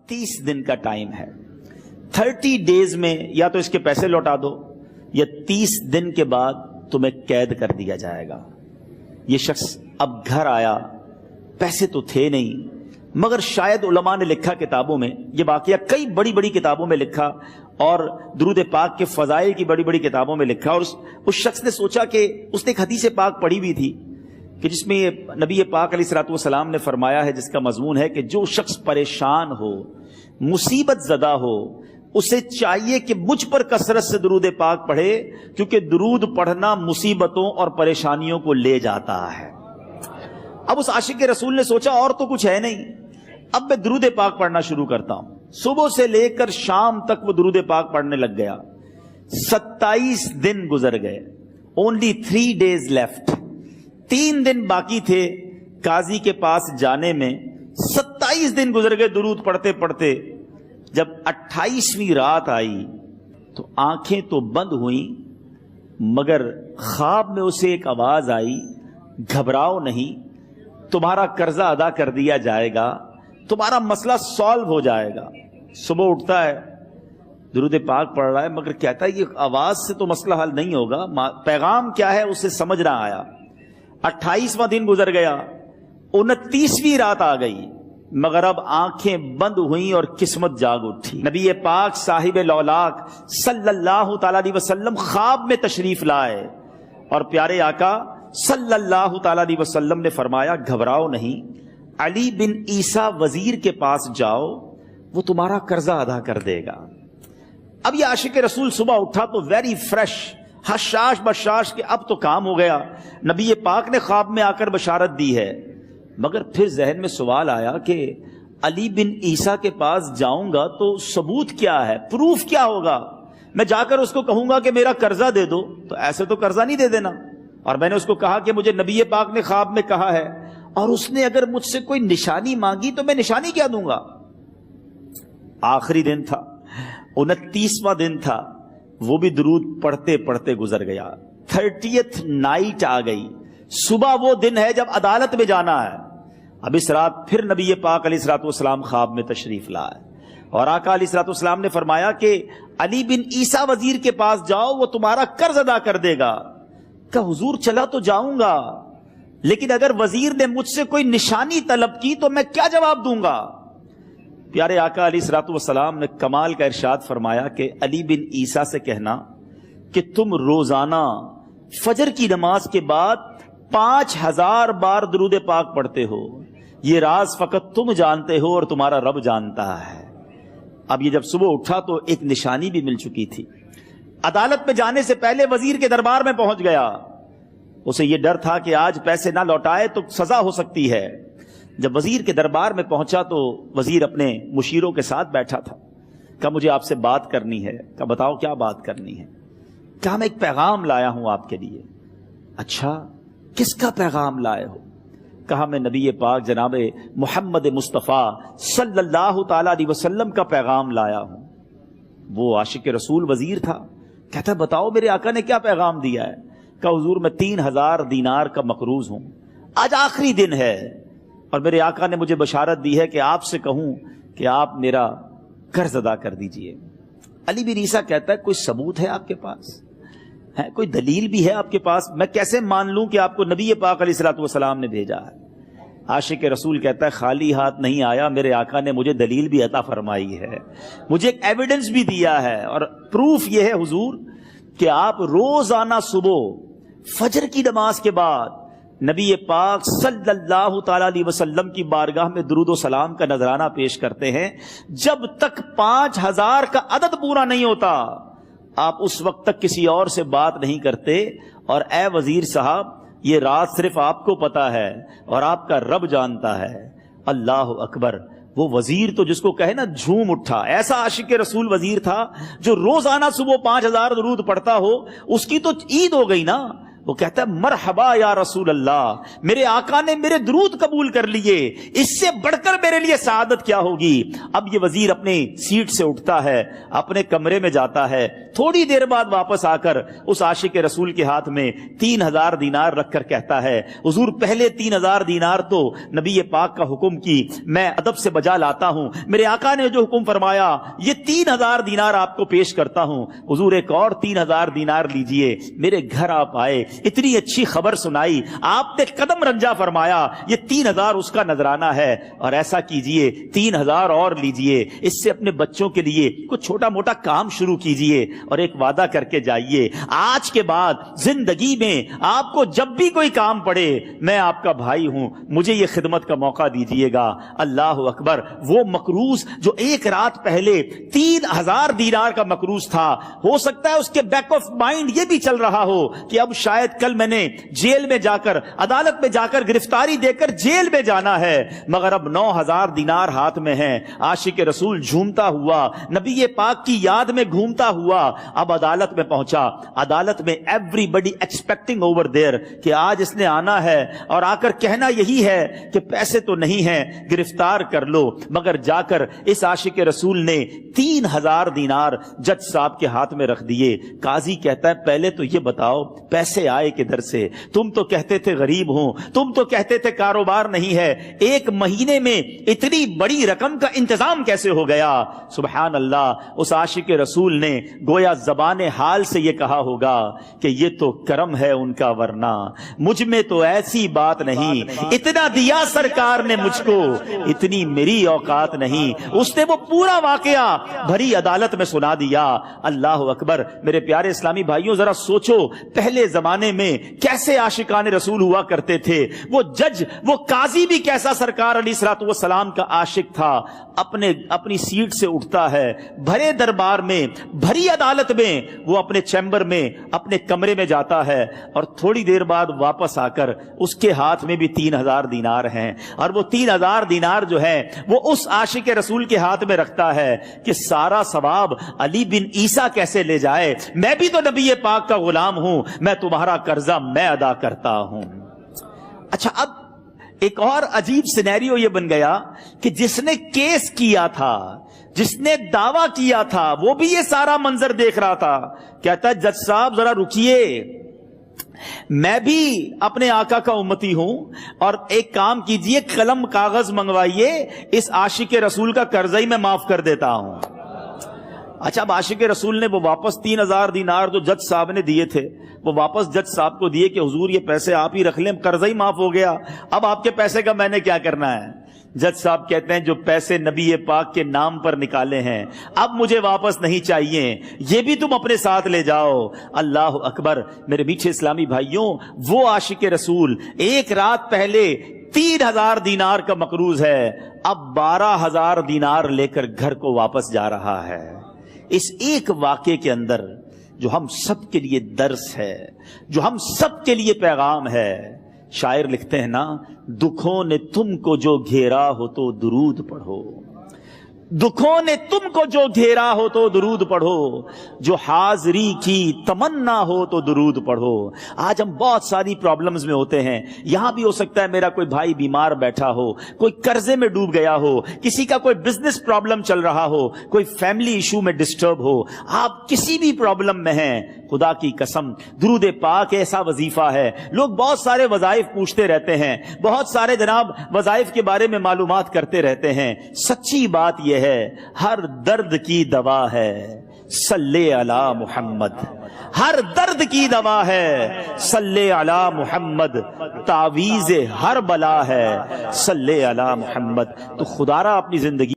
30 दिन का टाइम ہے. 30 डेज में या तो इसके पैसे लौटा दो या 30 दिन के बाद तुम्हें कैद कर दिया जाएगा. ये शख्स अब घर आया, पैसे तो थे नहीं, मगर शायद उलमा ने लिखा किताबों में, ये वाकया कई बड़ी बड़ी किताबों में लिखा और दुरूद पाक के फजाइल की बड़ी बड़ी किताबों में लिखा. और उस शख्स ने सोचा कि उसने एक हदीस पाक पढ़ी हुई थी कि जिसमें ये नबी पाक अलैहिस्सलातु वस्सलाम ने फरमाया है, जिसका मजमून है कि जो शख्स परेशान हो, मुसीबत ज़दा हो, उसे चाहिए कि मुझ पर कसरत से दुरूद पाक पढ़े, क्योंकि दुरूद पढ़ना मुसीबतों और परेशानियों को ले जाता है. अब उस आशिक रसूल ने सोचा और तो कुछ है नहीं, अब मैं दुरूद पाक पढ़ना शुरू करता हूं. सुबह से लेकर शाम तक वो दुरूद पाक पढ़ने लग गया. 27 दिन गुजर गए. Only 3 days left. 3 दिन बाकी थे काजी के पास जाने में. 27 दिन गुजर गए दुरूद पढ़ते पढ़ते. जब 28वीं रात आई तो आंखें तो बंद हुई, मगर ख्वाब में उसे एक आवाज आई, घबराओ नहीं, तुम्हारा कर्जा अदा कर दिया जाएगा, तुम्हारा मसला सॉल्व हो जाएगा. सुबह उठता है, दुरूद पाक पढ़ रहा है, मगर कहता है ये आवाज से तो मसला हल नहीं होगा, पैगाम क्या है उसे समझ ना आया. 28वां दिन गुजर गया, 29वीं रात आ गई, मगर अब आंखें बंद हुई और किस्मत जाग उठी. नबी पाक साहिब लौलाक सल्लल्लाहु ताला अलैहि वसल्लम ख्वाब में तशरीफ लाए और प्यारे आका सल्लल्लाहु ताला अलैहि वसल्लम ने फरमाया, घबराओ नहीं, अली बिन ईसा वजीर के पास जाओ, वो तुम्हारा कर्जा अदा कर देगा. अब ये आशिक रसूल सुबह उठा तो वेरी फ्रेश, हशाश बशाश के अब तो काम हो गया, नबी पाक ने ख्वाब में आकर बशारत दी है. मगर फिर जहन में सवाल आया कि अली बिन ईसा के पास जाऊंगा तो सबूत क्या है, प्रूफ क्या होगा? मैं जाकर उसको कहूंगा कि मेरा कर्जा दे दो, तो ऐसे तो कर्जा नहीं दे देना. और मैंने उसको कहा कि मुझे नबी पाक ने ख्वाब में कहा है, और उसने अगर मुझसे कोई निशानी मांगी तो मैं निशानी क्या दूंगा? आखिरी दिन था, 29वां दिन था, वो भी दुरूद पढ़ते पढ़ते गुजर गया. 30th नाइट आ गई. सुबह वो दिन है जब अदालत में जाना है. अब इस रात फिर नबी पाक अलैहिस्सलातु वस्सलाम ख्वाब में तशरीफ लाए और आका अलैहिस्सलातु वस्सलाम ने फरमाया कि अली बिन ईसा वजीर के पास जाओ, वो तुम्हारा कर्ज अदा कर देगा. का हुजूर चला तो जाऊंगा, लेकिन अगर वजीर ने मुझसे कोई निशानी तलब की तो मैं क्या जवाब दूंगा? प्यारे आका अलैहिस्सलातु वस्सलाम ने कमाल का इरशाद फरमाया कि अली बिन ईसा से कहना कि तुम रोजाना फजर की नमाज के बाद 5000 बार दुरूद पाक पढ़ते हो. ये राज फकत तुम जानते हो और तुम्हारा रब जानता है. अब ये जब सुबह उठा तो एक निशानी भी मिल चुकी थी. अदालत में जाने से पहले वजीर के दरबार में पहुंच गया. उसे यह डर था कि आज पैसे ना लौटाए तो सजा हो सकती है. जब वजीर के दरबार में पहुंचा तो वजीर अपने मुशीरों के साथ बैठा था. कहा मुझे आपसे बात करनी है. कहा बताओ क्या बात करनी है? कहा मैं एक पैगाम लाया हूं आपके लिए. अच्छा, किसका पैगाम लाए हो? कहा मैं नबी पाक जनाब मोहम्मद मुस्तफ़ा सल्लल्लाहु ताला अलैहि वसल्लम का पैगाम लाया हूं. वो आशिक रसूल वजीर था. कहता बताओ मेरे आका ने क्या पैगाम दिया है? कहा हुजूर मैं 3000 दीनार का मकरूज हूं, आज आखिरी दिन है और मेरे आका ने मुझे बशारत दी है कि आपसे कहूं कि आप मेरा कर्ज अदा कर दीजिए. अली बिन ईसा कहता है कोई सबूत है आपके पास? है कोई दलील भी है आपके पास? मैं कैसे मान लूं कि आपको नबी पाक अलैहिस्सलातु वस्सलाम ने भेजा है? आशिक रसूल कहता है खाली हाथ नहीं आया, मेरे आका ने मुझे दलील भी अता फरमाई है, मुझे एक एविडेंस भी दिया है. और प्रूफ यह है हुजूर कि आप रोजाना सुबह फजर की नमाज के बाद नबी पाक सल्लल्लाहु ताला अलैहि वसल्लम की बारगाह में दुरूद व सलाम का नजराना पेश करते हैं. जब तक 5000 का अदद पूरा नहीं होता आप उस वक्त तक किसी और से बात नहीं करते. और ए वजीर साहब, ये राज सिर्फ आपको पता है और आपका रब जानता है. अल्लाह अकबर. वो वजीर तो जिसको कहे ना झूम उठा, ऐसा आशिक रसूल वजीर था जो रोजाना सुबह 5000 दुरूद पढ़ता हो. उसकी तो ईद हो गई ना. وہ کہتا ہے مرحبا یا رسول اللہ، میرے آقا نے میرے درود قبول کر لیے، اس سے بڑھ کر میرے لیے سعادت کیا ہوگی۔ اب یہ وزیر اپنے سیٹ سے اٹھتا ہے، اپنے کمرے میں جاتا ہے، تھوڑی دیر بعد واپس آ کر اس عاشق رسول کے ہاتھ میں 3000 دینار رکھ کر کہتا ہے حضور پہلے 3000 دینار تو نبی پاک کا حکم کی میں ادب سے بجا لاتا ہوں، میرے آقا نے جو حکم فرمایا یہ 3000 دینار آپ کو پیش کرتا ہوں، حضور ایک اور 3000 دینار لیجئے۔ میرے گھر آپ آئے، اتنی اچھی خبر سنائی، آپ نے قدم رنجا فرمایا، یہ 3000 اس کا نذرانہ ہے، اور ایسا کیجئے 3000 اور لیجئے، اس سے اپنے بچوں کے لیے کچھ چھوٹا موٹا کام شروع کیجئے، اور ایک وعدہ کر کے جائیے، آج کے بعد زندگی میں آپ کو جب بھی کوئی کام پڑے میں آپ کا بھائی ہوں، مجھے یہ خدمت کا موقع دیجئے گا۔ اللہ اکبر، وہ مقروض جو ایک رات پہلے 3000 دینار کا مقروض تھا، ہو سکتا ہے اس کے بیک آف مائنڈ یہ بھی چل رہا ہو کہ اب شاید کل میں نے جیل میں جا کر، عدالت میں جا کر گرفتاری دے کر جیل میں جانا ہے، مگر اب 9000 دینار ہاتھ میں ہیں۔ عاشق رسول جھومتا ہوا نبی پاک کی یاد میں گھومتا ہوا اب عدالت میں پہنچا۔ عدالت میں everybody expecting over there کہ آج اس نے آنا ہے اور آ کر کہنا یہی ہے کہ پیسے تو نہیں ہیں، گرفتار کر لو، مگر جا کر اس عاشق رسول نے 3000 دینار جج صاحب کے ہاتھ میں رکھ دیے۔ قاضی کہتا ہے پہلے تو یہ بتاؤ پیسے آئے کدھر سے؟ تم تو کہتے تھے غریب ہوں، تم تو کہتے تھے کاروبار نہیں ہے، ایک مہینے میں اتنی بڑی رقم کا انتظام کیسے ہو گیا؟ سبحان اللہ، اس عاشق رسول نے گویا زبان حال سے یہ کہا ہوگا کہ یہ تو کرم ہے ان کا، ورنہ مجھ میں تو ایسی بات نہیں، اتنا دیا سرکار نے مجھ کو، اتنی میری اوقات نہیں۔ اس نے وہ پورا واقعہ بھری عدالت میں سنا دیا۔ اللہ اکبر، میرے پیارے اسلامی بھائیوں ذرا سوچو پہلے زمانے میں کیسے عاشقان رسول ہوا کرتے تھے۔ وہ جج، وہ قاضی بھی کیسا سرکار علیہ الصلوۃ والسلام کا عاشق تھا۔ اپنی سیٹ سے اٹھتا ہے، بھرے دربار میں، بھری عدالت میں، وہ اپنے چیمبر میں، اپنے کمرے میں جاتا ہے، اور تھوڑی دیر بعد واپس آ کر اس کے ہاتھ میں بھی 3000 دینار ہیں، اور وہ 3000 دینار جو ہے وہ اس عاشق رسول کے ہاتھ میں رکھتا ہے کہ سارا ثواب علی بن عیسیٰ کیسے لے جائے، میں بھی تو نبی پاک کا غلام ہوں، میں تمہارا قرضہ میں ادا کرتا ہوں۔ اچھا، اب ایک اور عجیب سینیریو یہ بن گیا کہ جس نے کیس کیا تھا، جس نے دعویٰ کیا تھا، وہ بھی یہ سارا منظر دیکھ رہا تھا۔ کہتا ہے جج صاحب ذرا رکیے، میں بھی اپنے آقا کا امتی ہوں، اور ایک کام کیجئے، قلم کاغذ منگوائیے، اس عاشق رسول کا قرضہ ہی میں معاف کر دیتا ہوں۔ اچھا، اب عاشق رسول نے وہ واپس 3000 دینار جو جج صاحب نے دیے تھے وہ واپس جج صاحب کو دیے کہ حضور یہ پیسے آپ ہی رکھ لیں، قرضہ ہی معاف ہو گیا، اب آپ کے پیسے کا میں نے کیا کرنا ہے؟ جج صاحب کہتے ہیں جو پیسے نبی پاک کے نام پر نکالے ہیں اب مجھے واپس نہیں چاہیے، یہ بھی تم اپنے ساتھ لے جاؤ۔ اللہ اکبر، میرے میٹھے اسلامی بھائیوں، وہ عاشق رسول ایک رات پہلے 3000 دینار کا مقروض ہے، اب 12000 دینار لے کر گھر کو واپس جا رہا ہے۔ اس ایک واقعے کے اندر جو ہم سب کے لیے درس ہے، جو ہم سب کے لیے پیغام ہے، شاعر لکھتے ہیں نا، دکھوں نے تم کو جو گھیرا ہو تو درود پڑھو، دکھوں نے تم کو جو گھیرا ہو تو درود پڑھو، جو حاضری کی تمنا ہو تو درود پڑھو۔ آج ہم بہت ساری پرابلمز میں ہوتے ہیں، یہاں بھی ہو سکتا ہے میرا کوئی بھائی بیمار بیٹھا ہو، کوئی قرضے میں ڈوب گیا ہو، کسی کا کوئی بزنس پرابلم چل رہا ہو، کوئی فیملی ایشو میں ڈسٹرب ہو، آپ کسی بھی پرابلم میں ہیں، خدا کی قسم درود پاک ایسا وظیفہ ہے۔ لوگ بہت سارے وظائف پوچھتے رہتے ہیں، بہت سارے جناب وظائف کے بارے میں معلومات کرتے رہتے ہیں، سچی بات یہ ہے ہر درد کی دوا ہے صلی علی محمد، ہر درد کی دوا ہے صلی علی محمد، تعویذ ہر بلا ہے صلی علی محمد۔ تو خدا را اپنی زندگی